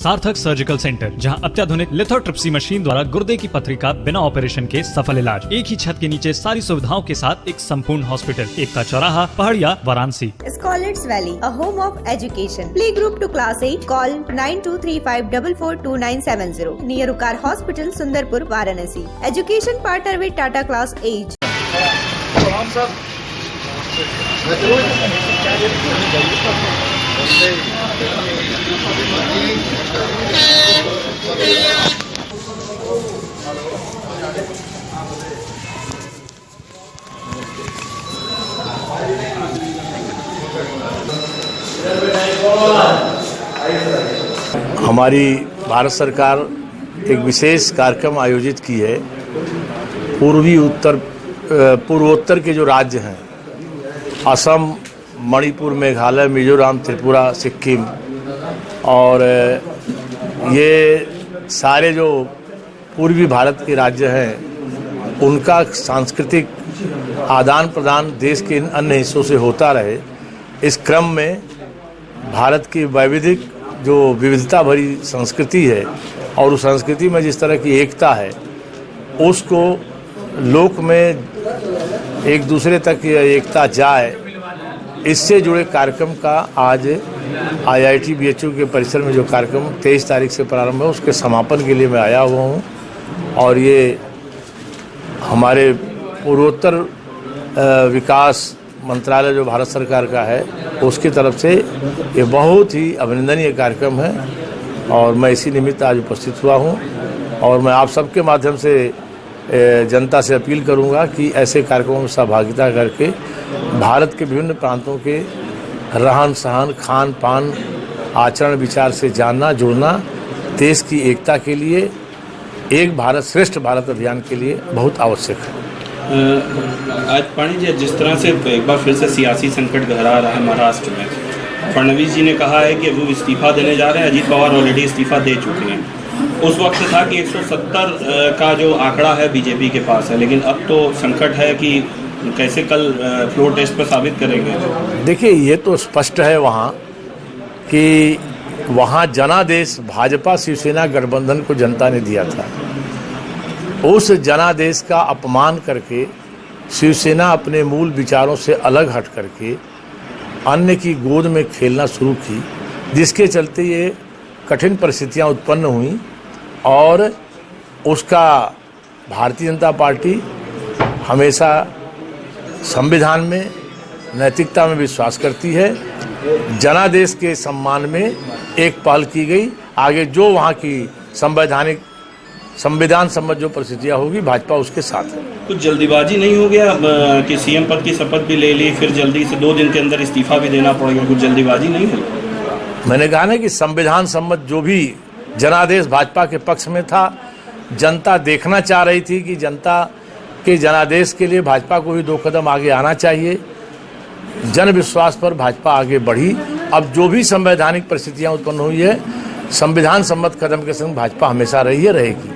सार्थक surgical centre, जहां अत्याधुनिक लिथोट्रिप्सी मशीन द्वारा गुर्दे की पथरी का बिना ऑपरेशन के सफल इलाज। एक ही छत के नीचे सारी सुविधाओं के साथ एक संपूर्ण हॉस्पिटल, एकता चौराहा, पहाड़िया, Varanasi. Scholars Valley, a home of education. Playgroup to class 8. Call 9235442970. Near Ukar Hospital, Sundarpur, Varanasi. Education partner with Tata Class 8. हमारी भारत सरकार एक विशेष कार्यक्रम आयोजित की है। पूर्वोत्तर के जो राज्य हैं, असम, मणिपुर, मेघालय, मिजोरम, त्रिपुरा, सिक्किम, और ये सारे जो पूर्वी भारत के राज्य हैं, उनका सांस्कृतिक आदान प्रदान देश के अन्य हिस्सों से होता रहे। इस क्रम में भारत की वैविधिक जो विविधता भरी संस्कृति है और उस संस्कृति में जिस तरह की एकता है, उसको लोक में एक दूसरे तक यह एकता जाए, इससे जुड़े कार्यक्रम का आज IIT BHU के परिसर में जो कार्यक्रम 23 तारीख से प्रारंभ है, उसके समापन के लिए मैं आया हुआ हूँ। और ये हमारे पूर्वोत्तर विकास मंत्रालय जो भारत सरकार का है, उसकी तरफ से ये बहुत ही अभिनंदनीय कार्यक्रम है और मैं इसी निमित्त आज उपस्थित हुआ हूँ। और मैं आप सबके माध्यम से जनता से अपील करूँगा कि ऐसे कार्यक्रमों में सहभागिता करके भारत के विभिन्न प्रांतों के रहन सहन, खान पान, आचरण विचार से जानना जुड़ना देश की एकता के लिए, एक भारत श्रेष्ठ भारत अभियान के लिए बहुत आवश्यक है। आज पाणी जी, जिस तरह से एक बार फिर से सियासी संकट गहरा रहा है महाराष्ट्र में, फडणवीस जी ने कहा है कि वो इस्तीफा देने जा रहे हैं। अजीत पवार ऑलरेडी इस्तीफा दे चुके हैं। उस वक्त था कि 170 का जो आंकड़ा है बीजेपी के पास है, लेकिन अब तो संकट है कि कैसे कल फ्लोर टेस्ट पर साबित करेंगे। देखिए, ये तो स्पष्ट है वहाँ कि वहाँ जनादेश भाजपा शिवसेना गठबंधन को जनता ने दिया था। उस जनादेश का अपमान करके शिवसेना अपने मूल विचारों से अलग हट करके अन्य की गोद में खेलना शुरू की, जिसके चलते ये कठिन परिस्थितियां उत्पन्न हुई। और उसका भारतीय जनता पार्टी हमेशा संविधान में, नैतिकता में विश्वास करती है। जनादेश के सम्मान में एक पहल की गई। आगे जो वहाँ की संविधान सम्मत जो परिस्थितियाँ होगी, भाजपा उसके साथ है। कुछ जल्दीबाजी नहीं हो गया कि सीएम पद की शपथ भी ले ली, फिर जल्दी से 2 दिन के अंदर इस्तीफा भी देना पड़ेगा? कुछ जल्दीबाजी नहीं हुई? मैंने कहा ना कि संविधान सम्मत जो भी जनादेश भाजपा के पक्ष में था, जनता देखना चाह रही थी कि जनता के जनादेश के लिए भाजपा को भी 2 कदम आगे आना चाहिए। जन विश्वास पर भाजपा आगे बढ़ी। अब जो भी संवैधानिक परिस्थितियां उत्पन्न हुई है, संविधान सम्मत कदम के संग भाजपा हमेशा रही है, रहेगी।